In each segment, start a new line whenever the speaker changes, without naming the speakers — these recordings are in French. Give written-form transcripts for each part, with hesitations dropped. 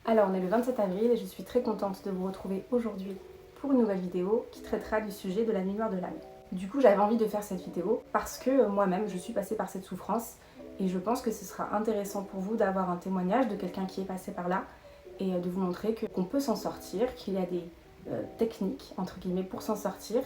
Alors on est le 27 avril et je suis très contente de vous retrouver aujourd'hui pour une nouvelle vidéo qui traitera du sujet de la nuit noire de l'âme. Du coup j'avais envie de faire cette vidéo parce que moi-même je suis passée par cette souffrance et je pense que ce sera intéressant pour vous d'avoir un témoignage de quelqu'un qui est passé par là et de vous montrer qu'on peut s'en sortir, qu'il y a des techniques entre guillemets pour s'en sortir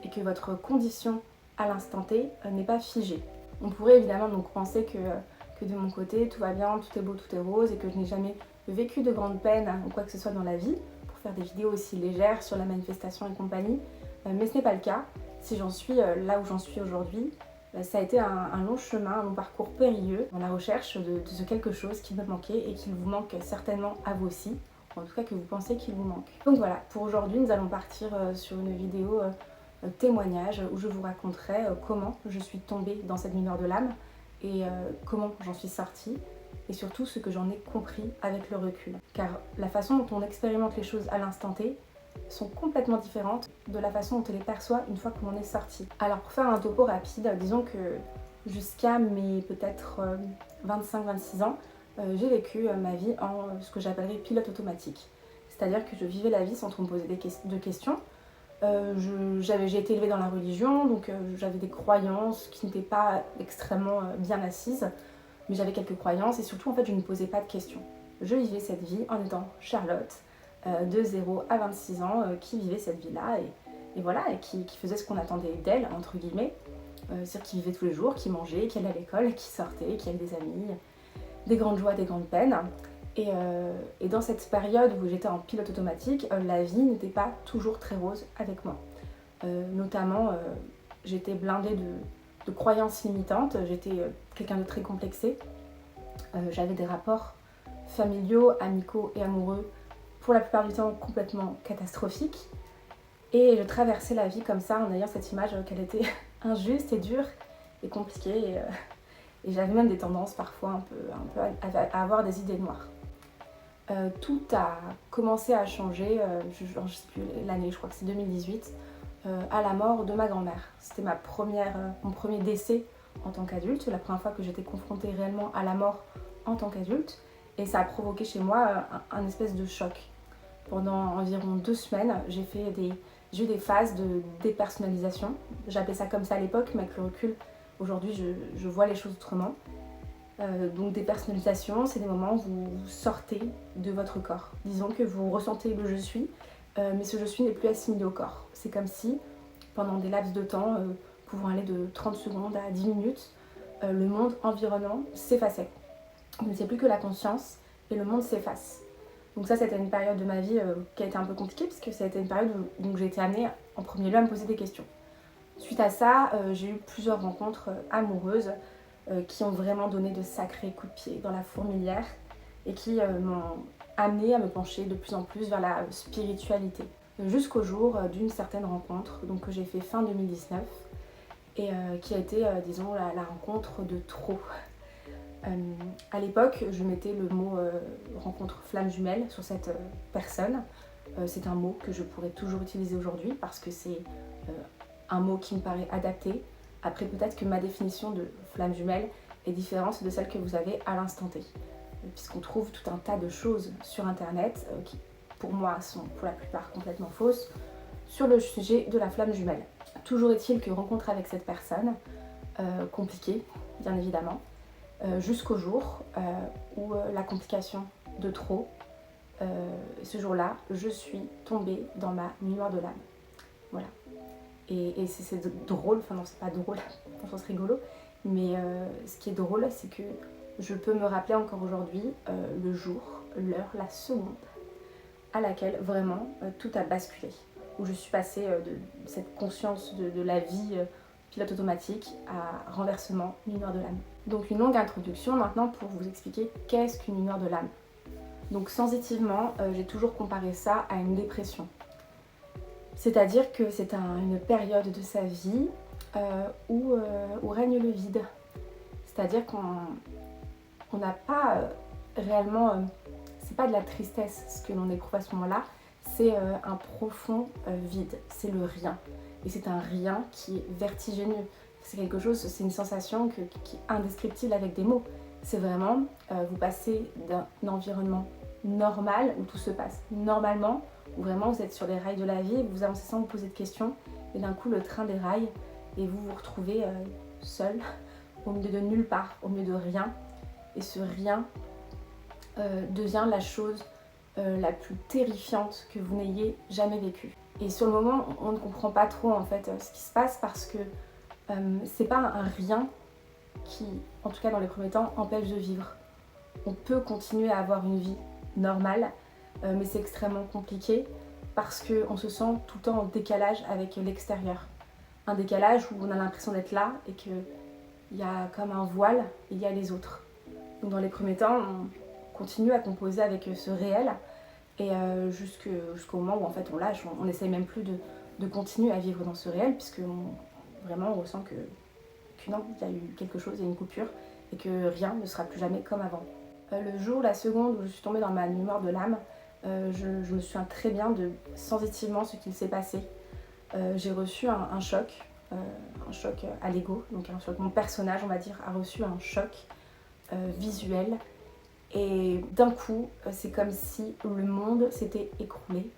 et que votre condition à l'instant T n'est pas figée. On pourrait évidemment donc penser que de mon côté tout va bien, tout est beau, tout est rose et que je n'ai jamais vécu de grandes peines ou quoi que ce soit dans la vie pour faire des vidéos aussi légères sur la manifestation et compagnie, mais ce n'est pas le cas. Si j'en suis là où j'en suis aujourd'hui, ça a été un long chemin, un long parcours périlleux dans la recherche de ce quelque chose qui me manquait et qui vous manque certainement à vous aussi, ou en tout cas que vous pensez qu'il vous manque. Donc voilà, pour aujourd'hui nous allons partir sur une vidéo témoignage où je vous raconterai comment je suis tombée dans cette nuit noire de l'âme et comment j'en suis sortie et surtout ce que j'en ai compris avec le recul. Car la façon dont on expérimente les choses à l'instant T sont complètement différentes de la façon dont on les perçoit une fois qu'on en est sorti. Alors pour faire un topo rapide, disons que jusqu'à mes peut-être 25-26 ans, j'ai vécu ma vie en ce que j'appellerais pilote automatique. C'est-à-dire que je vivais la vie sans trop me poser de questions. J'ai été élevée dans la religion, donc j'avais des croyances qui n'étaient pas extrêmement bien assises, mais j'avais quelques croyances et surtout en fait je ne me posais pas de questions. Je vivais cette vie en étant Charlotte, de 0 à 26 ans, qui vivait cette vie-là et voilà, et qui faisait ce qu'on attendait d'elle, entre guillemets, c'est-à-dire qui vivait tous les jours, qui mangeait, qui allait à l'école, qui sortait, qui avait des amis, des grandes joies, des grandes peines. Et dans cette période où j'étais en pilote automatique, la vie n'était pas toujours très rose avec moi. Notamment, j'étais blindée de croyances limitantes, j'étais quelqu'un de très complexé. J'avais des rapports familiaux, amicaux et amoureux, pour la plupart du temps complètement catastrophiques. Et je traversais la vie comme ça en ayant cette image qu'elle était injuste et dure et compliquée. Et j'avais même des tendances parfois un peu à avoir des idées noires. Tout a commencé à changer, je ne sais plus l'année, je crois que c'est 2018, à la mort de ma grand-mère. C'était mon premier décès en tant qu'adulte, la première fois que j'étais confrontée réellement à la mort en tant qu'adulte, et ça a provoqué chez moi un espèce de choc. Pendant environ 2 semaines, j'ai eu des phases de dépersonnalisation. J'appelais ça comme ça à l'époque, mais avec le recul, aujourd'hui je vois les choses autrement. Donc dépersonnalisation, c'est des moments où vous sortez de votre corps. Disons que vous ressentez le je suis, mais ce je suis n'est plus assimilé au corps. C'est comme si, pendant des laps de temps, pouvant aller de 30 secondes à 10 minutes, le monde environnant s'effaçait. Vous n'étiez plus que la conscience et le monde s'efface. Donc ça, c'était une période de ma vie qui a été un peu compliquée, parce que ça a été une période où j'ai été amenée en premier lieu à me poser des questions. Suite à ça, j'ai eu plusieurs rencontres amoureuses qui ont vraiment donné de sacrés coups de pied dans la fourmilière et qui m'ont amenée à me pencher de plus en plus vers la spiritualité. Jusqu'au jour d'une certaine rencontre donc, que j'ai fait fin 2019 et qui a été, disons, la rencontre de trop. À l'époque, je mettais le mot rencontre flamme jumelle sur cette personne. C'est un mot que je pourrais toujours utiliser aujourd'hui parce que c'est un mot qui me paraît adapté. Après, peut-être que ma définition de flamme jumelle est différente de celle que vous avez à l'instant T. Puisqu'on trouve tout un tas de choses sur internet qui, pour moi, sont pour la plupart complètement fausses sur le sujet de la flamme jumelle. Toujours est-il que rencontre avec cette personne, compliquée, bien évidemment, jusqu'au jour où la complication de trop, ce jour-là, je suis tombée dans ma nuit noire de l'âme. Voilà. Et c'est drôle, enfin non c'est pas drôle, je pense rigolo, mais ce qui est drôle c'est que je peux me rappeler encore aujourd'hui le jour, l'heure, la seconde à laquelle vraiment tout a basculé. Où je suis passée de cette conscience de la vie pilote automatique à renversement, nuit noire de l'âme. Donc une longue introduction maintenant pour vous expliquer qu'est-ce qu'une nuit noire de l'âme. Donc sensitivement, j'ai toujours comparé ça à une dépression. C'est-à-dire que c'est une période de sa vie où règne le vide. C'est-à-dire qu'on n'a pas réellement... c'est pas de la tristesse ce que l'on éprouve à ce moment-là, c'est un profond vide, c'est le rien. Et c'est un rien qui est vertigineux. C'est quelque chose, c'est une sensation qui est indescriptible avec des mots. C'est vraiment, vous passez d'un environnement normale où tout se passe normalement, où vraiment vous êtes sur les rails de la vie, vous avancez sans vous poser de questions, et d'un coup le train déraille et vous vous retrouvez seul, au milieu de nulle part, au milieu de rien, et ce rien devient la chose la plus terrifiante que vous n'ayez jamais vécue. Et sur le moment, on ne comprend pas trop en fait ce qui se passe parce que c'est pas un rien qui, en tout cas dans les premiers temps, empêche de vivre. On peut continuer à avoir une vie normale, mais c'est extrêmement compliqué parce qu'on se sent tout le temps en décalage avec l'extérieur. Un décalage où on a l'impression d'être là et qu'il y a comme un voile, et il y a les autres. Donc dans les premiers temps, on continue à composer avec ce réel et jusqu'au moment où en fait on lâche, on n'essaye même plus de continuer à vivre dans ce réel puisque vraiment on ressent que non, il y a eu quelque chose, il y a une coupure et que rien ne sera plus jamais comme avant. Le jour, la seconde où je suis tombée dans ma mémoire de l'âme, je me souviens très bien de sensitivement ce qu'il s'est passé. J'ai reçu un choc à l'ego, donc un choc. Mon personnage, on va dire, a reçu un choc visuel. Et d'un coup, c'est comme si le monde s'était écroulé.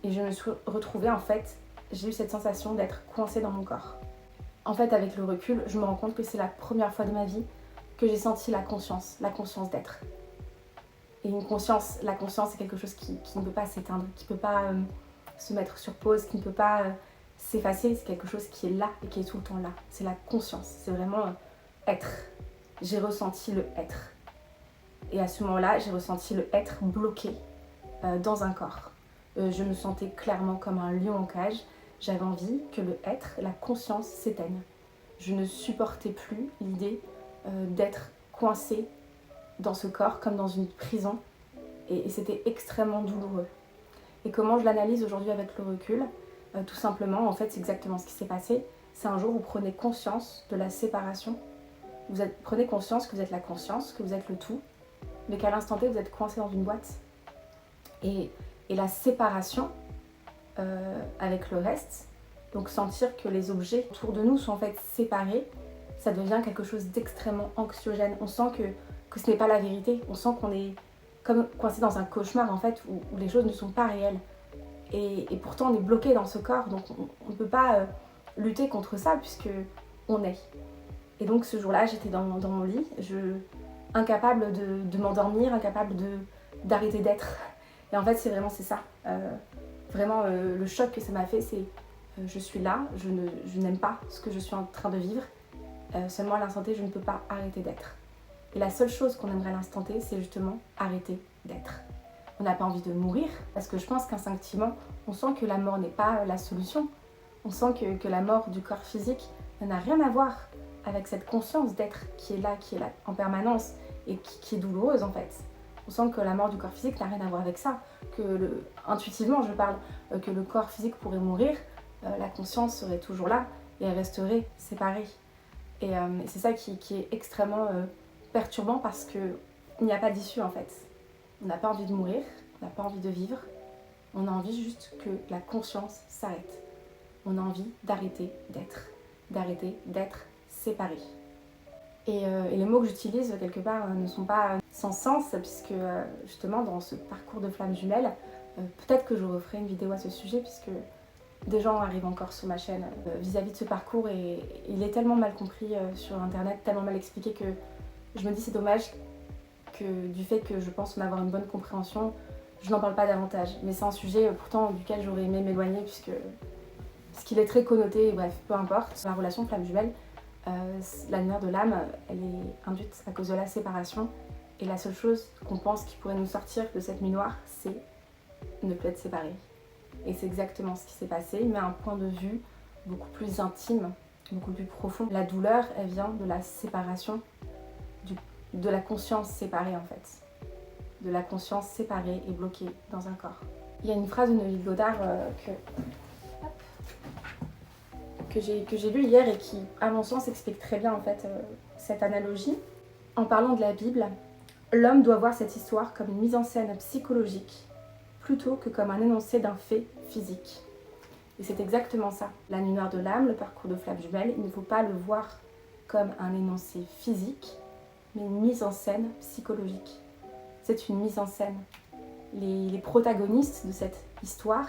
Et je me suis retrouvée, en fait, j'ai eu cette sensation d'être coincée dans mon corps. En fait, avec le recul, je me rends compte que c'est la première fois de ma vie que j'ai senti la conscience d'être. Et la conscience, c'est quelque chose qui ne peut pas s'éteindre, qui ne peut pas se mettre sur pause, qui ne peut pas s'effacer. C'est quelque chose qui est là et qui est tout le temps là. C'est la conscience, c'est vraiment être. J'ai ressenti le être. Et à ce moment-là, j'ai ressenti le être bloqué dans un corps. Je me sentais clairement comme un lion en cage. J'avais envie que le être, la conscience, s'éteigne. Je ne supportais plus l'idée d'être coincée dans ce corps comme dans une prison. Et c'était extrêmement douloureux. Et comment je l'analyse aujourd'hui avec le recul, tout simplement, en fait, c'est exactement ce qui s'est passé. C'est un jour où vous prenez conscience de la séparation. Prenez conscience que vous êtes la conscience, que vous êtes le tout, mais qu'à l'instant T, vous êtes coincé dans une boîte. Et la séparation avec le reste, donc sentir que les objets autour de nous sont en fait séparés, ça devient quelque chose d'extrêmement anxiogène. On sent que ce n'est pas la vérité. On sent qu'on est comme coincé dans un cauchemar en fait, où les choses ne sont pas réelles. Et pourtant, on est bloqué dans ce corps, donc on ne peut pas lutter contre ça puisque on est. Et donc ce jour-là, j'étais dans mon lit, incapable de m'endormir, incapable d'arrêter d'être. Et en fait, c'est ça. Vraiment, le choc que ça m'a fait, c'est je suis là, je n'aime pas ce que je suis en train de vivre. Seulement à l'instant T, je ne peux pas arrêter d'être. Et la seule chose qu'on aimerait à l'instant T, c'est justement arrêter d'être. On n'a pas envie de mourir, parce que je pense qu'instinctivement, on sent que la mort n'est pas la solution. On sent que la mort du corps physique n'a rien à voir avec cette conscience d'être qui est là en permanence et qui est douloureuse en fait. On sent que la mort du corps physique n'a rien à voir avec ça, intuitivement je parle, que le corps physique pourrait mourir, la conscience serait toujours là et elle resterait séparée. Et c'est ça qui est extrêmement perturbant parce qu'il n'y a pas d'issue en fait. On n'a pas envie de mourir, on n'a pas envie de vivre, on a envie juste que la conscience s'arrête. On a envie d'arrêter d'être séparé. Et les mots que j'utilise quelque part ne sont pas sans sens puisque justement dans ce parcours de flammes jumelles, peut-être que je referai une vidéo à ce sujet puisque des gens arrivent encore sur ma chaîne vis-à-vis de ce parcours et il est tellement mal compris sur internet, tellement mal expliqué que je me dis c'est dommage que du fait que je pense en avoir une bonne compréhension, je n'en parle pas davantage. Mais c'est un sujet pourtant duquel j'aurais aimé m'éloigner puisque ce qu'il est très connoté, bref, peu importe. La relation flamme jumelle, la lumière de l'âme, elle est induite à cause de la séparation. Et la seule chose qu'on pense qui pourrait nous sortir de cette nuit noire, c'est ne plus être séparés. Et c'est exactement ce qui s'est passé, mais à un point de vue beaucoup plus intime, beaucoup plus profond. La douleur, elle vient de la séparation, de la conscience séparée en fait. De la conscience séparée et bloquée dans un corps. Il y a une phrase de Neville Goddard que j'ai lue hier et qui, à mon sens, explique très bien en fait cette analogie. En parlant de la Bible, l'homme doit voir cette histoire comme une mise en scène psychologique plutôt que comme un énoncé d'un fait physique. Et c'est exactement ça. La nuit noire de l'âme, le parcours de flamme jumelle, il ne faut pas le voir comme un énoncé physique, mais une mise en scène psychologique. c'est une mise en scène. Les protagonistes de cette histoire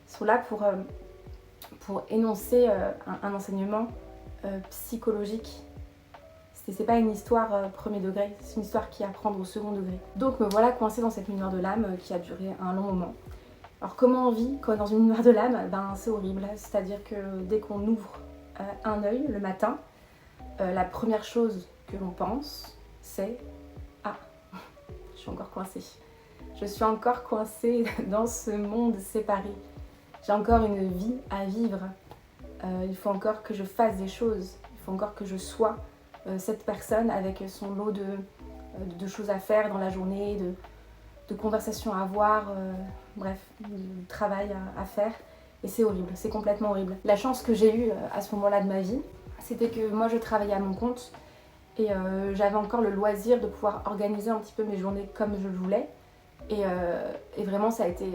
sont là pour énoncer un enseignement psychologique. C'est pas une histoire premier degré, c'est une histoire qui est à prendre au second degré. Donc me voilà coincée dans cette lumière de l'âme qui a duré un long moment. Alors comment on vit quand dans une lumière de l'âme? C'est horrible, c'est-à-dire que dès qu'on ouvre un œil le matin, la première chose que l'on pense, c'est « Ah, je suis encore coincée. Je suis encore coincée dans ce monde séparé. J'ai encore une vie à vivre. Il faut encore que je fasse des choses. Il faut encore que je sois cette personne avec son lot de choses à faire dans la journée, de conversations à avoir, bref, de travail à faire. Et c'est horrible, c'est complètement horrible. La chance que j'ai eue à ce moment-là de ma vie, c'était que moi je travaillais à mon compte et j'avais encore le loisir de pouvoir organiser un petit peu mes journées comme je le voulais. Et vraiment ça a été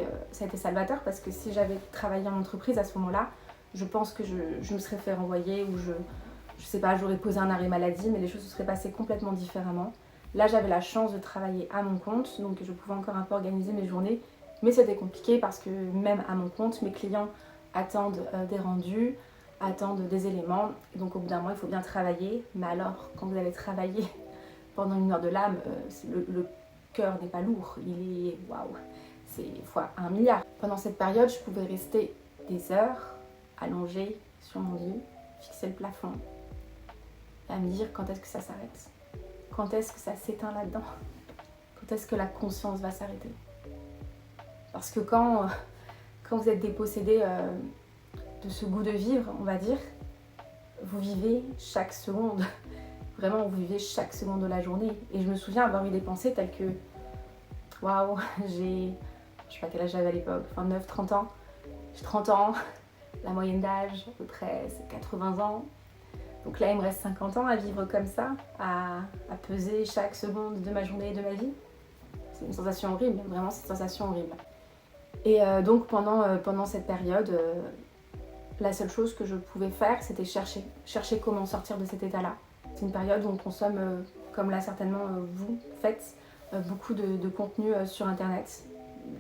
salvateur parce que si j'avais travaillé en entreprise à ce moment-là, je pense que je me serais fait renvoyer ou je sais pas, j'aurais posé un arrêt maladie, mais les choses se seraient passées complètement différemment. Là j'avais la chance de travailler à mon compte, donc je pouvais encore un peu organiser mes journées, mais c'était compliqué parce que même à mon compte, mes clients attendent des rendus, attendent des éléments, et donc au bout d'un mois il faut bien travailler, mais alors quand vous allez travailler pendant une heure de l'âme, le cœur n'est pas lourd, il est waouh, c'est fois 1 milliard. Pendant cette période, je pouvais rester des heures allongée sur mon lit, fixer le plafond et à me dire quand est-ce que ça s'arrête, quand est-ce que ça s'éteint là-dedans, quand est-ce que la conscience va s'arrêter. Parce que quand vous êtes dépossédé de ce goût de vivre, on va dire, vous vivez chaque seconde. Vraiment, vous vivez chaque seconde de la journée. Et je me souviens avoir eu des pensées telles que waouh, je sais pas quel âge j'avais à l'époque, 29, 30 ans. J'ai 30 ans, la moyenne d'âge à peu près c'est 80 ans. Donc là, il me reste 50 ans à vivre comme ça, à peser chaque seconde de ma journée et de ma vie. C'est une sensation horrible, vraiment c'est une sensation horrible. Et donc pendant cette période, la seule chose que je pouvais faire, c'était chercher comment sortir de cet état-là. C'est une période où on consomme, comme là certainement vous faites, beaucoup de contenu sur internet,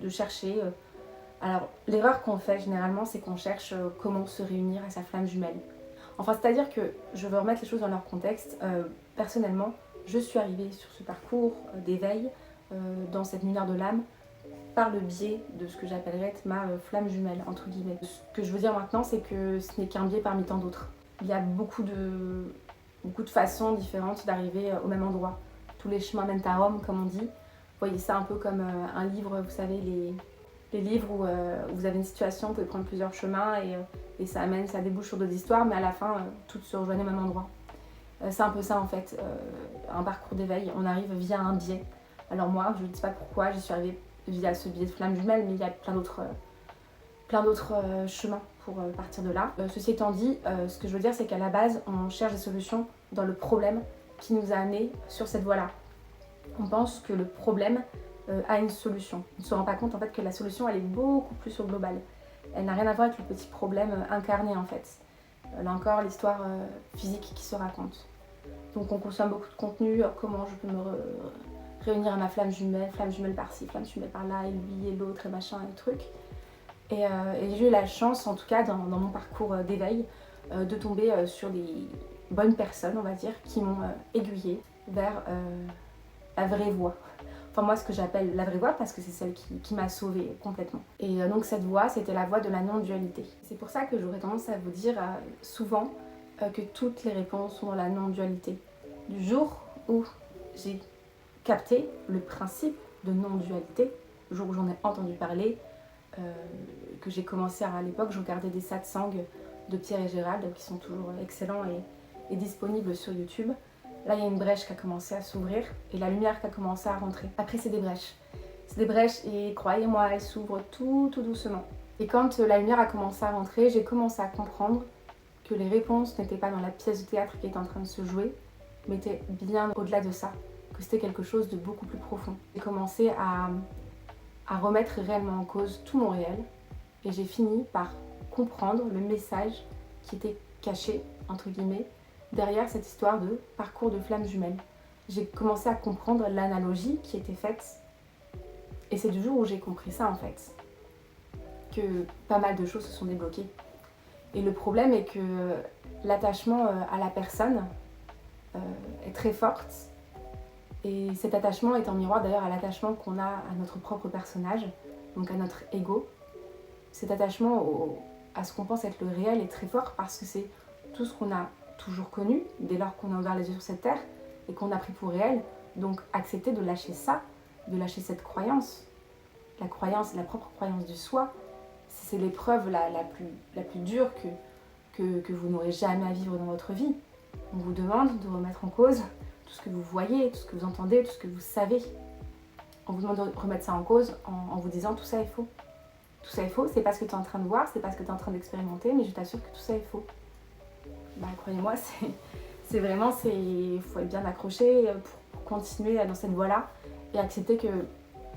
de chercher. Alors l'erreur qu'on fait généralement, c'est qu'on cherche comment se réunir à sa flamme jumelle. Enfin, c'est-à-dire que je veux remettre les choses dans leur contexte. Personnellement, je suis arrivée sur ce parcours d'éveil, dans cette lumière de l'âme, par le biais de ce que j'appellerais ma flamme jumelle, entre guillemets. Ce que je veux dire maintenant, c'est que ce n'est qu'un biais parmi tant d'autres. Il y a beaucoup de façons différentes d'arriver au même endroit. Tous les chemins mènent à Rome, comme on dit. Vous voyez ça un peu comme un livre, vous savez, les livres où vous avez une situation, vous pouvez prendre plusieurs chemins et ça débouche sur d'autres histoires, mais à la fin, toutes se rejoignent au même endroit. C'est un peu ça en fait, un parcours d'éveil. On arrive via un biais. Alors moi, je ne sais pas pourquoi, j'y suis arrivée via ce biais de flamme jumelle, mais il y a plein d'autres chemins pour partir de là. Ceci étant dit, ce que je veux dire, c'est qu'à la base, on cherche des solutions dans le problème qui nous a amenés sur cette voie-là. On pense que le problème a une solution. On ne se rend pas compte en fait que la solution, elle est beaucoup plus au global. Elle n'a rien à voir avec le petit problème incarné en fait. Là encore, l'histoire physique qui se raconte. Donc on consomme beaucoup de contenu, comment je peux me réunir à ma flamme jumelle par-ci, flamme jumelle par-là, et lui et l'autre et machin et truc. Et j'ai eu la chance, en tout cas dans mon parcours d'éveil, de tomber sur des bonnes personnes, on va dire, qui m'ont aiguillée vers la vraie voie. Enfin moi, ce que j'appelle la vraie voie, parce que c'est celle qui m'a sauvée complètement. Et donc cette voie, c'était la voie de la non-dualité. C'est pour ça que j'aurais tendance à vous dire souvent que toutes les réponses sont dans la non-dualité. Du jour où j'ai capté le principe de non-dualité, le jour où j'en ai entendu parler, que j'ai commencé à l'époque, je regardais des satsangs de Pierre et Gérald qui sont toujours excellents et disponibles sur YouTube. Là, il y a une brèche qui a commencé à s'ouvrir et la lumière qui a commencé à rentrer. Après, c'est des brèches. C'est des brèches et croyez-moi, elles s'ouvrent tout doucement. Et quand la lumière a commencé à rentrer, j'ai commencé à comprendre que les réponses n'étaient pas dans la pièce de théâtre qui était en train de se jouer, mais étaient bien au-delà de ça, que c'était quelque chose de beaucoup plus profond. J'ai commencé à remettre réellement en cause tout mon réel et j'ai fini par comprendre le message qui était caché, entre guillemets, derrière cette histoire de parcours de flamme jumelle. j'ai commencé à comprendre l'analogie qui était faite. Et c'est du jour où j'ai compris ça en fait, que pas mal de choses se sont débloquées. Et le problème est que l'attachement à la personne est très forte. Et cet attachement est en miroir d'ailleurs à l'attachement qu'on a à notre propre personnage, donc à notre ego. Cet attachement à ce qu'on pense être le réel est très fort parce que c'est tout ce qu'on a toujours connu dès lors qu'on a ouvert les yeux sur cette terre et qu'on a pris pour réel. Donc accepter de lâcher ça, de lâcher cette croyance. La croyance, la propre croyance du soi, c'est l'épreuve la plus dure que vous n'aurez jamais à vivre dans votre vie. On vous demande de remettre en cause tout ce que vous voyez, tout ce que vous entendez, tout ce que vous savez. On vous demande de remettre ça en cause en vous disant tout ça est faux. Tout ça est faux, c'est pas ce que tu es en train de voir, c'est pas ce que tu es en train d'expérimenter, mais je t'assure que tout ça est faux. Bah, croyez-moi, c'est vraiment, il faut être bien accroché pour continuer dans cette voie-là et accepter que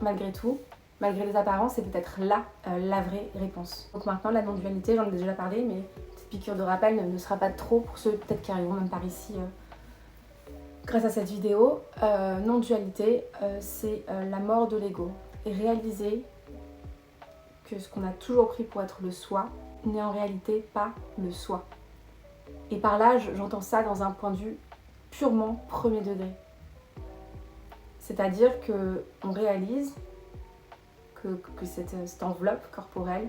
malgré tout, malgré les apparences, c'est peut-être là la vraie réponse. Donc maintenant, la non-dualité, j'en ai déjà parlé, mais petite piqûre de rappel ne sera pas trop pour ceux peut-être qui arriveront même par ici grâce à cette vidéo. Non-dualité, c'est la mort de l'ego. Et réaliser que ce qu'on a toujours pris pour être le soi n'est en réalité pas le soi. Et par là, j'entends ça dans un point de vue purement premier degré. C'est-à-dire qu'on réalise que cette enveloppe corporelle,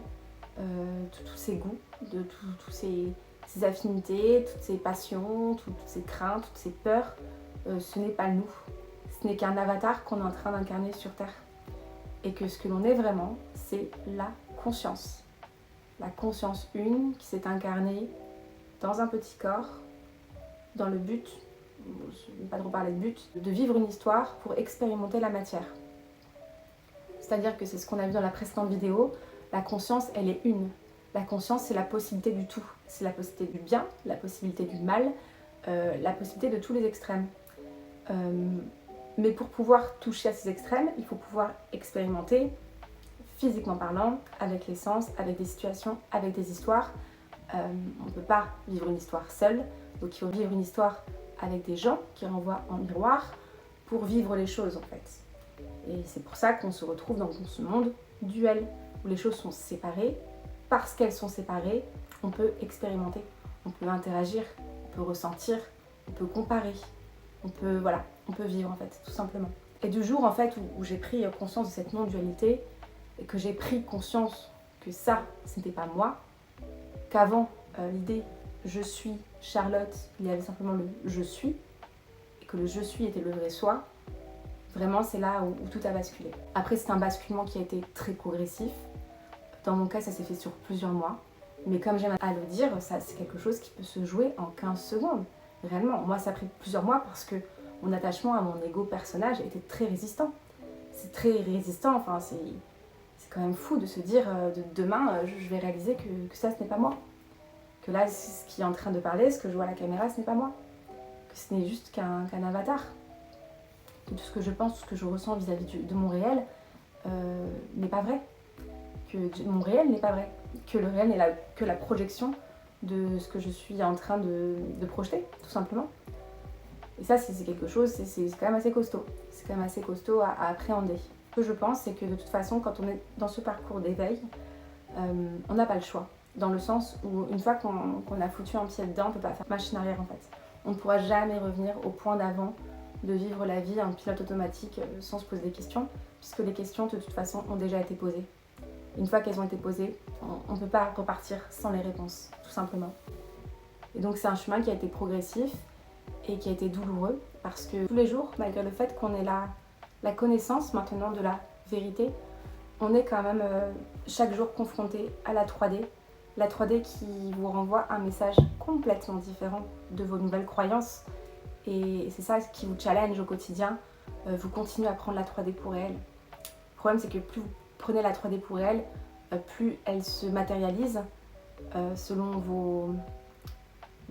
tous ces goûts, tous ces affinités, toutes ces passions, toutes ces craintes, toutes ces peurs, ce n'est pas nous. Ce n'est qu'un avatar qu'on est en train d'incarner sur Terre. Et que ce que l'on est vraiment, c'est la conscience. La conscience une qui s'est incarnée dans un petit corps, dans le but, je ne vais pas trop parler de but, de vivre une histoire pour expérimenter la matière. C'est-à-dire que c'est ce qu'on a vu dans la précédente vidéo, la conscience, elle est une. La conscience, c'est la possibilité du tout. C'est la possibilité du bien, la possibilité du mal, la possibilité de tous les extrêmes. Mais pour pouvoir toucher à ces extrêmes, il faut pouvoir expérimenter, physiquement parlant, avec les sens, avec des situations, avec des histoires. On ne peut pas vivre une histoire seule, donc il faut vivre une histoire avec des gens qui renvoient en miroir pour vivre les choses en fait. Et c'est pour ça qu'on se retrouve dans ce monde duel, où les choses sont séparées. Parce qu'elles sont séparées, on peut expérimenter, on peut interagir, on peut ressentir, on peut comparer, on peut vivre en fait, tout simplement. Et du jour en fait où j'ai pris conscience de cette non-dualité, et que j'ai pris conscience que ça, ce n'était pas moi, qu'avant l'idée je suis Charlotte, il y avait simplement le je suis, et que le je suis était le vrai soi, vraiment c'est là où tout a basculé. Après c'est un basculement qui a été très progressif. Dans mon cas ça s'est fait sur plusieurs mois, mais comme j'aime à le dire, ça c'est quelque chose qui peut se jouer en 15 secondes. Réellement, moi ça a pris plusieurs mois parce que mon attachement à mon ego personnage était très résistant. C'est très résistant, enfin c'est quand même fou de se dire demain je vais réaliser que ça ce n'est pas moi. Que là ce qui est en train de parler, ce que je vois à la caméra ce n'est pas moi. Que ce n'est juste qu'un avatar. Que tout ce que je pense, tout ce que je ressens vis-à-vis de mon réel n'est pas vrai. Que mon réel n'est pas vrai. Que le réel n'est que la projection de ce que je suis en train de projeter, tout simplement. Et ça, c'est quelque chose, c'est quand même assez costaud. C'est quand même assez costaud à appréhender. Ce que je pense, c'est que de toute façon, quand on est dans ce parcours d'éveil, on n'a pas le choix. Dans le sens où, une fois qu'on a foutu un pied dedans, on ne peut pas faire machine arrière en fait. On ne pourra jamais revenir au point d'avant de vivre la vie en pilote automatique sans se poser des questions, puisque les questions, de toute façon, ont déjà été posées. Une fois qu'elles ont été posées, on ne peut pas repartir sans les réponses, tout simplement. Et donc c'est un chemin qui a été progressif et qui a été douloureux, parce que tous les jours, malgré le fait qu'on ait la connaissance maintenant de la vérité, on est quand même chaque jour confronté à la 3D. La 3D qui vous renvoie un message complètement différent de vos nouvelles croyances. Et c'est ça qui vous challenge au quotidien. Vous continuez à prendre la 3D pour réelle. Le problème, c'est que plus vous prenez la 3D pour réelle, plus elle se matérialise selon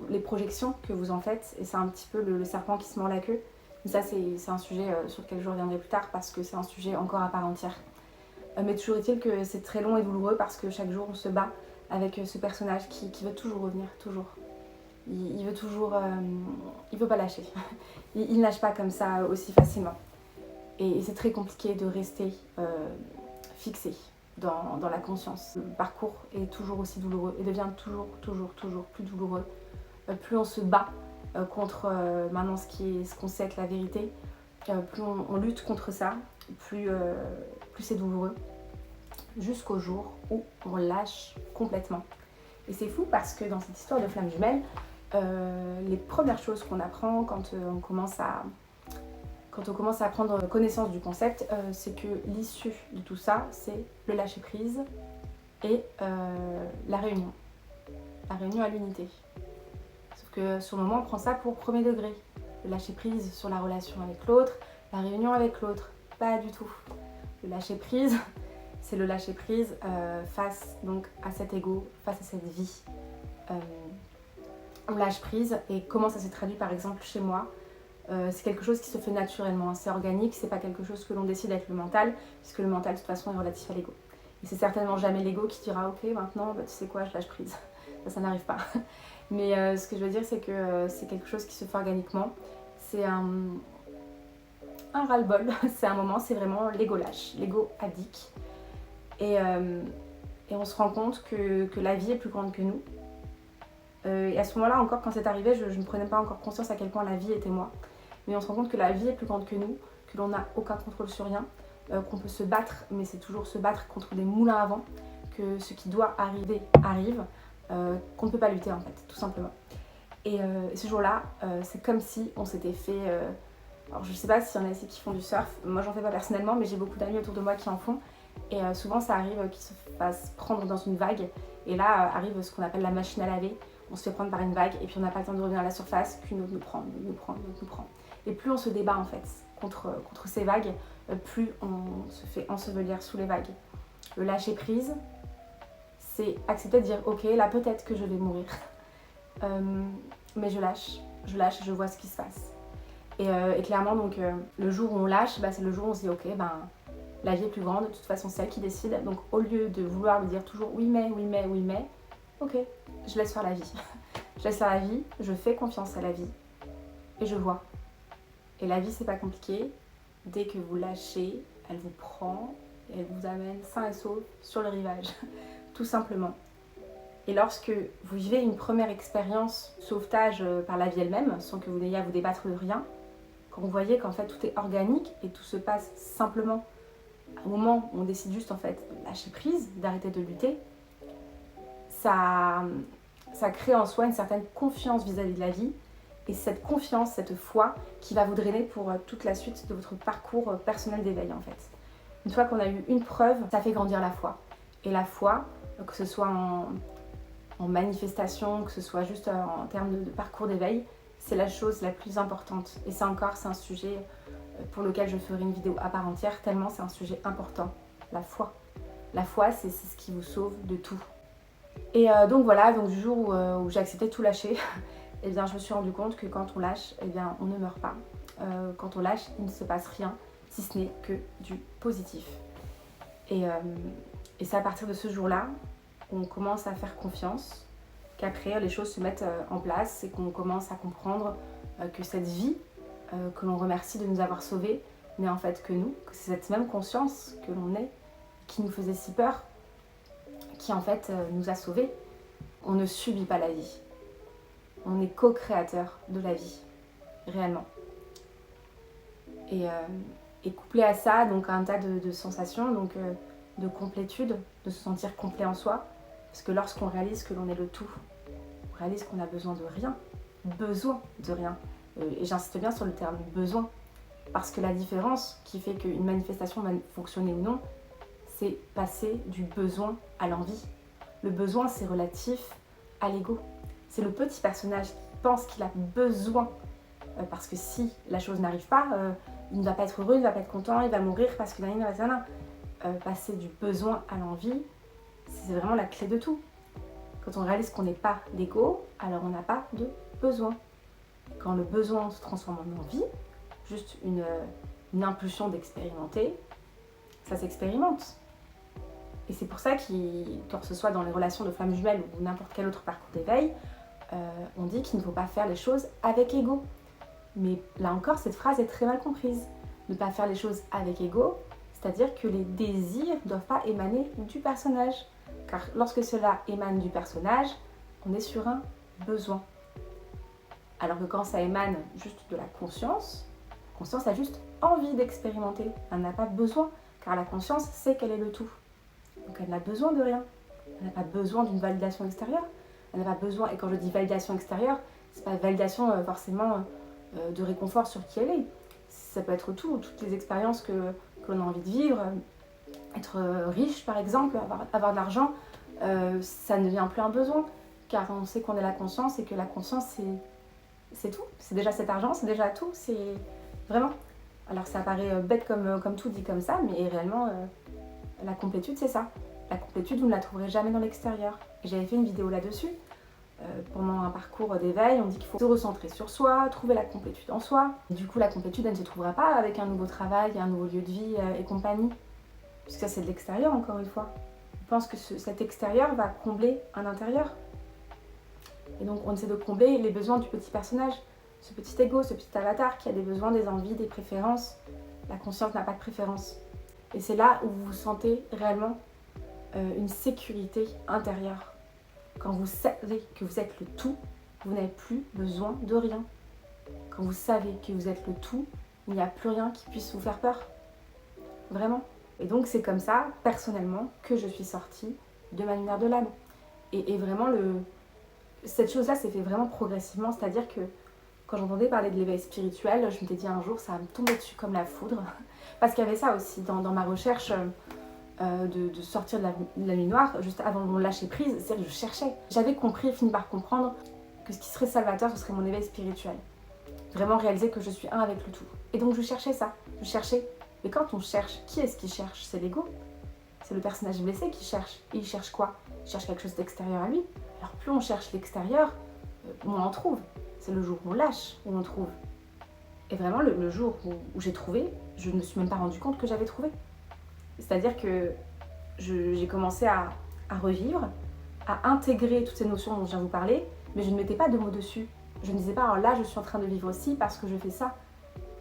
les projections que vous en faites. Et c'est un petit peu le serpent qui se mord la queue. Mais ça, c'est un sujet sur lequel je reviendrai plus tard parce que c'est un sujet encore à part entière. Mais toujours est-il que c'est très long et douloureux parce que chaque jour, on se bat avec ce personnage qui veut toujours revenir, toujours. il veut toujours, il veut pas lâcher. Il nage pas comme ça aussi facilement. Et c'est très compliqué de rester fixé dans la conscience. Le parcours est toujours aussi douloureux et devient toujours plus douloureux. Plus on se bat contre maintenant ce qu'on sait être la vérité, plus on lutte contre ça, plus c'est douloureux. Jusqu'au jour où on lâche complètement. Et c'est fou parce que dans cette histoire de flamme jumelle, les premières choses qu'on apprend quand on commence à prendre connaissance du concept, c'est que l'issue de tout ça, c'est le lâcher prise et la réunion à l'unité. Sauf que sur le moment, on prend ça pour premier degré. Le lâcher prise sur la relation avec l'autre, la réunion avec l'autre, pas du tout. Le lâcher prise, c'est le lâcher prise face donc à cet ego, face à cette vie. On lâche prise et comment ça s'est traduit par exemple chez moi, c'est quelque chose qui se fait naturellement, c'est organique, c'est pas quelque chose que l'on décide avec le mental, puisque le mental de toute façon est relatif à l'ego. Et c'est certainement jamais l'ego qui dira ok maintenant tu sais quoi je lâche prise, ça n'arrive pas. Mais ce que je veux dire c'est que c'est quelque chose qui se fait organiquement, c'est un ras-le-bol, c'est un moment, c'est vraiment l'ego lâche, l'ego abdique. Et on se rend compte que la vie est plus grande que nous. Et à ce moment-là encore, quand c'est arrivé, je ne prenais pas encore conscience à quel point la vie était moi. Mais on se rend compte que la vie est plus grande que nous, que l'on n'a aucun contrôle sur rien, qu'on peut se battre, mais c'est toujours se battre contre des moulins à vent, que ce qui doit arriver arrive, qu'on ne peut pas lutter en fait, tout simplement. Et ce jour-là, c'est comme si on s'était fait... alors je sais pas s'il y en a ici qui font du surf, moi j'en fais pas personnellement, mais j'ai beaucoup d'amis autour de moi qui en font. Et souvent ça arrive qu'ils se fassent prendre dans une vague, et là arrive ce qu'on appelle la machine à laver. On se fait prendre par une vague et puis on n'a pas le temps de revenir à la surface, qu'une autre nous prend, une autre nous prend. Et plus on se débat en fait contre ces vagues, plus on se fait ensevelir sous les vagues. Le lâcher prise, c'est accepter de dire ok, là peut-être que je vais mourir, mais je lâche, je vois ce qui se passe. Et clairement donc le jour où on lâche, c'est le jour où on se dit ok, la vie est plus grande, de toute façon c'est elle qui décide. Donc au lieu de vouloir me dire toujours oui mais, ok, je laisse faire la vie. Je laisse faire la vie, je fais confiance à la vie et je vois. Et la vie c'est pas compliqué, dès que vous lâchez, elle vous prend et elle vous amène sain et sauf sur le rivage, tout simplement. Et lorsque vous vivez une première expérience sauvetage par la vie elle-même, sans que vous n'ayez à vous débattre de rien, quand vous voyez qu'en fait tout est organique et tout se passe simplement, à un moment où on décide juste en fait de lâcher prise, d'arrêter de lutter, ça crée en soi une certaine confiance vis-à-vis de la vie. Et cette confiance, cette foi qui va vous drainer pour toute la suite de votre parcours personnel d'éveil en fait. Une fois qu'on a eu une preuve, ça fait grandir la foi. Et la foi, que ce soit en manifestation, que ce soit juste en termes de parcours d'éveil, c'est la chose la plus importante. Et ça encore, c'est un sujet pour lequel je ferai une vidéo à part entière, tellement c'est un sujet important. La foi. La foi, c'est ce qui vous sauve de tout. Et donc voilà, donc du jour où j'ai accepté de tout lâcher, eh bien, je me suis rendu compte que quand on lâche, eh bien, on ne meurt pas. Quand on lâche, il ne se passe rien, si ce n'est que du positif. Et c'est à partir de ce jour-là qu'on commence à faire confiance, qu'après les choses se mettent en place et qu'on commence à comprendre que cette vie, que l'on remercie de nous avoir sauvés, n'est en fait que nous, que c'est cette même conscience que l'on est, qui nous faisait si peur, qui en fait nous a sauvés. On ne subit pas la vie. On est co-créateur de la vie, réellement. Et couplé à ça, donc un tas de sensations, donc de complétude, de se sentir complet en soi. Parce que lorsqu'on réalise que l'on est le tout, on réalise qu'on a besoin de rien. Et j'insiste bien sur le terme besoin. Parce que la différence qui fait qu'une manifestation va fonctionner ou non, c'est passer du besoin à l'envie. Le besoin, c'est relatif à l'ego. C'est le petit personnage qui pense qu'il a besoin. Parce que si la chose n'arrive pas, il ne va pas être heureux, il ne va pas être content, il va mourir parce que passer du besoin à l'envie, c'est vraiment la clé de tout. Quand on réalise qu'on n'est pas l'ego, alors on n'a pas de besoin. Quand le besoin se transforme en envie, juste une impulsion d'expérimenter, ça s'expérimente. Et c'est pour ça que ce soit dans les relations de flammes jumelles ou n'importe quel autre parcours d'éveil, on dit qu'il ne faut pas faire les choses avec ego. Mais là encore, cette phrase est très mal comprise. Ne pas faire les choses avec ego, c'est-à-dire que les désirs ne doivent pas émaner du personnage. Car lorsque cela émane du personnage, on est sur un besoin. Alors que quand ça émane juste de la conscience a juste envie d'expérimenter. Elle n'a pas besoin, car la conscience sait qu'elle est le tout. Donc elle n'a besoin de rien. Elle n'a pas besoin d'une validation extérieure. Elle n'a pas besoin, et quand je dis validation extérieure, c'est pas validation forcément de réconfort sur qui elle est. Ça peut être tout, toutes les expériences que l'on a envie de vivre. Être riche par exemple, avoir de l'argent, ça ne devient plus un besoin, car on sait qu'on est la conscience et que la conscience c'est tout. C'est déjà cet argent, c'est déjà tout, c'est vraiment. Alors ça paraît bête comme tout dit comme ça, mais réellement la complétude c'est ça. La complétude, vous ne la trouverez jamais dans l'extérieur. Et j'avais fait une vidéo là-dessus. Pendant un parcours d'éveil, on dit qu'il faut se recentrer sur soi, trouver la complétude en soi. Et du coup, la complétude, elle ne se trouvera pas avec un nouveau travail, un nouveau lieu de vie et compagnie. Puisque ça, c'est de l'extérieur, encore une fois. Je pense que cet extérieur va combler un intérieur. Et donc, on essaie de combler les besoins du petit personnage. Ce petit ego, ce petit avatar qui a des besoins, des envies, des préférences. La conscience n'a pas de préférence. Et c'est là où vous vous sentez réellement une sécurité intérieure. Quand vous savez que vous êtes le tout, vous n'avez plus besoin de rien. Quand vous savez que vous êtes le tout, il n'y a plus rien qui puisse vous faire peur. Vraiment. Et donc c'est comme ça, personnellement, que je suis sortie de ma lumière de l'âme. Et vraiment, cette chose-là s'est fait vraiment progressivement. C'est-à-dire que quand j'entendais parler de l'éveil spirituel, je m'étais dit un jour, ça va me tomber dessus comme la foudre. Parce qu'il y avait ça aussi dans ma recherche de sortir de la nuit noire, juste avant de lâcher prise, c'est que je cherchais. J'avais compris, fini par comprendre que ce qui serait salvateur, ce serait mon éveil spirituel. Vraiment réaliser que je suis un avec le tout. Et donc je cherchais ça, je cherchais. Mais quand on cherche, qui est-ce qui cherche? C'est l'ego. C'est le personnage blessé qui cherche. Et il cherche quoi? Il cherche quelque chose d'extérieur à lui. Alors plus on cherche l'extérieur, moins on trouve. C'est le jour où on lâche, où on trouve. Et vraiment, le jour où j'ai trouvé, je ne me suis même pas rendu compte que j'avais trouvé. C'est-à-dire que j'ai commencé à revivre, à intégrer toutes ces notions dont je viens de vous parler, mais je ne mettais pas de mots dessus. Je ne disais pas, alors là, je suis en train de vivre aussi parce que je fais ça.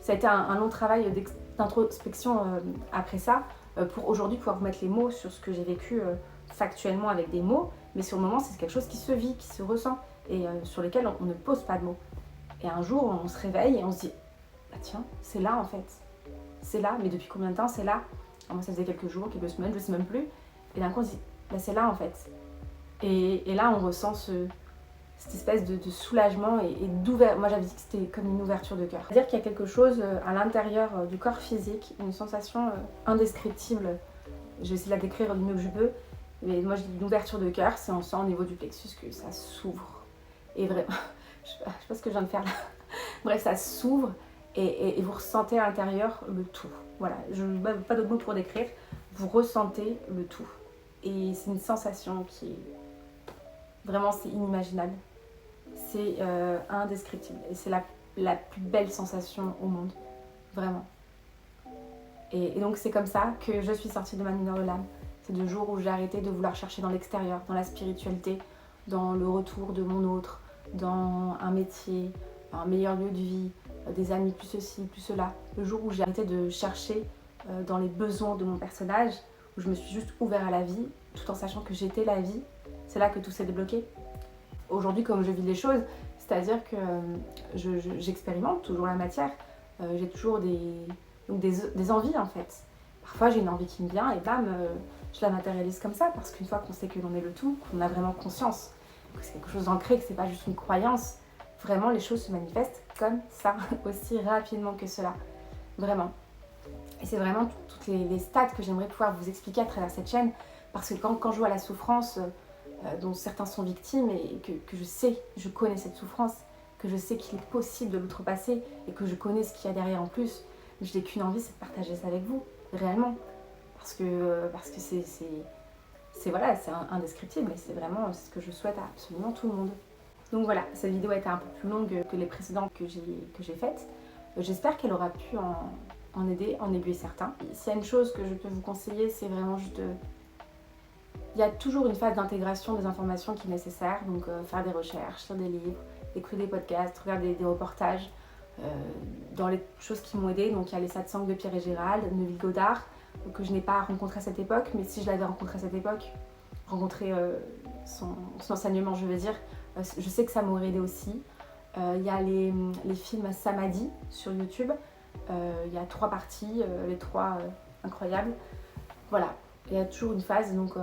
Ça a été un long travail d'introspection après ça, pour aujourd'hui pouvoir vous mettre les mots sur ce que j'ai vécu factuellement avec des mots, mais sur le moment, c'est quelque chose qui se vit, qui se ressent, et sur lesquels on ne pose pas de mots. Et un jour, on se réveille et on se dit, bah tiens, c'est là en fait. C'est là, mais depuis combien de temps c'est là? Moi, ça faisait quelques jours, quelques semaines, je ne sais même plus. Et d'un coup, on se dit, bah, c'est là en fait. Et là, on ressent cette espèce de soulagement et d'ouverture. Moi, j'avais dit que c'était comme une ouverture de cœur. C'est-à-dire qu'il y a quelque chose à l'intérieur du corps physique, une sensation indescriptible. Je vais essayer de la décrire du mieux que je peux. Mais moi, je dis une ouverture de cœur, c'est on sent au niveau du plexus que ça s'ouvre. Et vraiment, je sais pas ce que je viens de faire là. Bref, ça s'ouvre et vous ressentez à l'intérieur le tout. Voilà, je n'ai pas d'autres mots pour décrire. Vous ressentez le tout. Et c'est une sensation qui est vraiment, c'est inimaginable. C'est indescriptible. Et c'est la plus belle sensation au monde. Vraiment. Et donc c'est comme ça que je suis sortie de ma lumière de l'âme. C'est le jour où j'ai arrêté de vouloir chercher dans l'extérieur, dans la spiritualité, dans le retour de mon autre, dans un métier, un meilleur lieu de vie, des amis, plus ceci, plus cela. Le jour où j'ai arrêté de chercher dans les besoins de mon personnage, où je me suis juste ouvert à la vie, tout en sachant que j'étais la vie, c'est là que tout s'est débloqué. Aujourd'hui, comme je vis les choses, c'est-à-dire que j'expérimente toujours la matière, j'ai toujours des envies en fait. Parfois j'ai une envie qui me vient et bam, je la matérialise comme ça, parce qu'une fois qu'on sait que l'on est le tout, qu'on a vraiment conscience, que c'est quelque chose d'ancré, que c'est pas juste une croyance, vraiment les choses se manifestent comme ça, aussi rapidement que cela, vraiment. Et c'est vraiment toutes les stades que j'aimerais pouvoir vous expliquer à travers cette chaîne, parce que quand je vois la souffrance dont certains sont victimes et que je sais, je connais cette souffrance, que je sais qu'il est possible de l'outrepasser et que je connais ce qu'il y a derrière en plus, je n'ai qu'une envie, c'est de partager ça avec vous, réellement. Parce que c'est voilà, c'est indescriptible et c'est vraiment ce que je souhaite à absolument tout le monde. Donc voilà, cette vidéo a été un peu plus longue que les précédentes que j'ai faites. J'espère qu'elle aura pu en aider, en aiguiller certains. S'il y a une chose que je peux vous conseiller, c'est vraiment juste Il y a toujours une phase d'intégration des informations qui est nécessaire, donc faire des recherches, lire des livres, écouter des podcasts, regarder des reportages. Dans les choses qui m'ont aidée, donc il y a les 7 sangles de Pierre et Gérald, Neville Goddard, que je n'ai pas rencontré à cette époque, mais si je l'avais rencontré à cette époque, rencontré son enseignement, je veux dire, je sais que ça m'aurait aidé aussi. Il y a les films Samadhi sur YouTube, il y a 3 parties, les 3 incroyables. Voilà, il y a toujours une phase, donc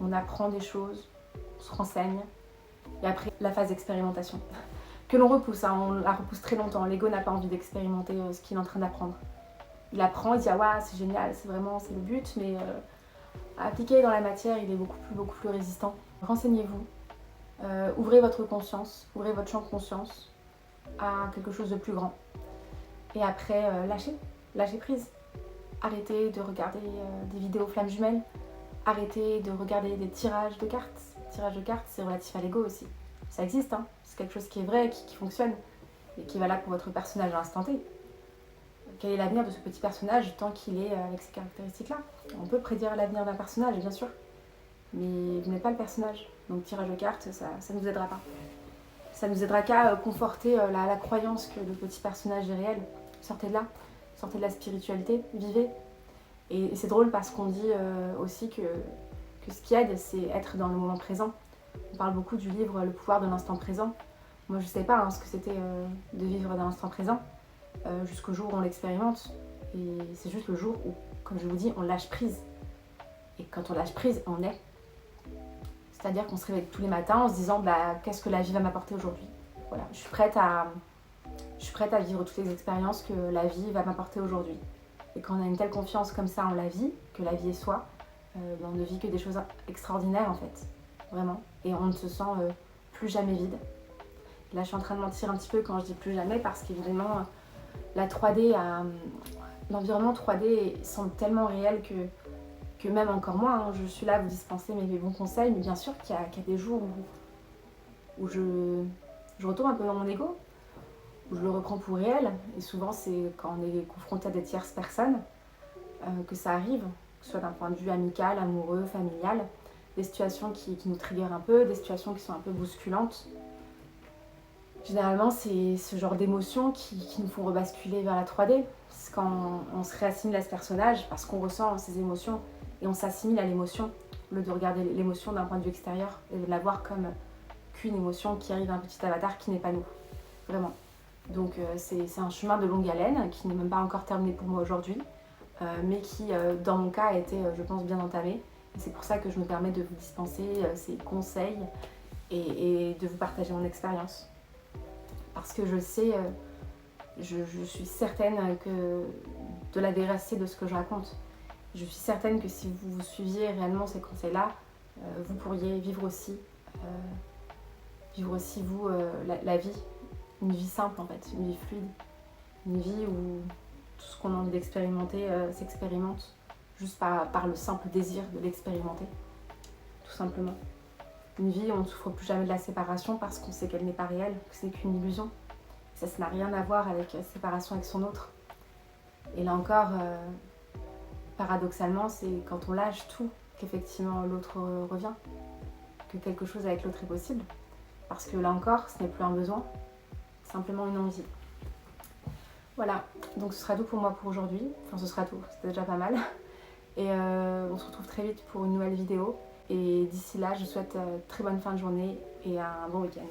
on apprend des choses, on se renseigne, et après la phase d'expérimentation. Que l'on repousse, hein, on la repousse très longtemps. L'ego n'a pas envie d'expérimenter ce qu'il est en train d'apprendre. Il apprend, il dit ah ouais, c'est génial, c'est le but, mais à appliquer dans la matière, il est beaucoup plus résistant. Renseignez-vous, ouvrez votre conscience, ouvrez votre champ de conscience à quelque chose de plus grand. Et après, lâchez prise. Arrêtez de regarder des vidéos flammes jumelles, arrêtez de regarder des tirages de cartes. Tirage de cartes, c'est relatif à l'ego aussi. Ça existe, hein. C'est quelque chose qui est vrai, qui fonctionne, et qui est valable pour votre personnage à l'instant T. Quel est l'avenir de ce petit personnage tant qu'il est avec ces caractéristiques-là? On peut prédire l'avenir d'un personnage, bien sûr, mais vous n'êtes pas le personnage. Donc tirage de cartes, ça ne nous aidera pas. Ça ne nous aidera qu'à conforter la croyance que le petit personnage est réel. Sortez de là, sortez de la spiritualité, vivez. Et c'est drôle parce qu'on dit aussi que ce qui aide, c'est être dans le moment présent. On parle beaucoup du livre Le pouvoir de l'instant présent. Moi, je ne sais pas ce que c'était de vivre dans l'instant présent jusqu'au jour où on l'expérimente. Et c'est juste le jour où, comme je vous dis, on lâche prise. Et quand on lâche prise, on est. C'est-à-dire qu'on se réveille tous les matins en se disant qu'est-ce que la vie va m'apporter aujourd'hui. Voilà, je suis prête à vivre toutes les expériences que la vie va m'apporter aujourd'hui. Et quand on a une telle confiance comme ça en la vie, que la vie est soi, on ne vit que des choses extraordinaires en fait. Vraiment. Et on ne se sent plus jamais vide. Là, je suis en train de mentir un petit peu quand je dis plus jamais parce qu'évidemment, la 3D, l'environnement 3D semble tellement réel que même encore moi, hein, je suis là à vous dispenser mes bons conseils, mais bien sûr qu'il y a des jours où je retourne un peu dans mon ego, où je le reprends pour réel. Et souvent, c'est quand on est confronté à des tierces personnes que ça arrive, que ce soit d'un point de vue amical, amoureux, familial. Des situations qui nous triggerent un peu, des situations qui sont un peu bousculantes. Généralement, c'est ce genre d'émotions qui nous font rebasculer vers la 3D. C'est quand on se réassimile à ce personnage parce qu'on ressent ces émotions et on s'assimile à l'émotion au lieu de regarder l'émotion d'un point de vue extérieur et de la voir comme qu'une émotion qui arrive d'un petit avatar qui n'est pas nous. Vraiment. Donc c'est un chemin de longue haleine qui n'est même pas encore terminé pour moi aujourd'hui, mais qui, dans mon cas, a été, je pense, bien entamé. Et c'est pour ça que je me permets de vous dispenser ces conseils et de vous partager mon expérience. Parce que je sais, je suis certaine de la véracité de ce que je raconte. Je suis certaine que si vous suiviez réellement ces conseils-là, vous pourriez vivre aussi vous, la vie. Une vie simple en fait, une vie fluide. Une vie où tout ce qu'on a envie d'expérimenter s'expérimente. Juste par le simple désir de l'expérimenter, tout simplement. Une vie où on ne souffre plus jamais de la séparation parce qu'on sait qu'elle n'est pas réelle, que ce n'est qu'une illusion. Ça n'a rien à voir avec la séparation avec son autre. Et là encore, paradoxalement, c'est quand on lâche tout qu'effectivement l'autre revient, que quelque chose avec l'autre est possible. Parce que là encore, ce n'est plus un besoin, simplement une envie. Voilà, donc ce sera tout pour moi pour aujourd'hui. Enfin, ce sera tout, c'était déjà pas mal. Et on se retrouve très vite pour une nouvelle vidéo. Et d'ici là, je vous souhaite très bonne fin de journée et un bon week-end.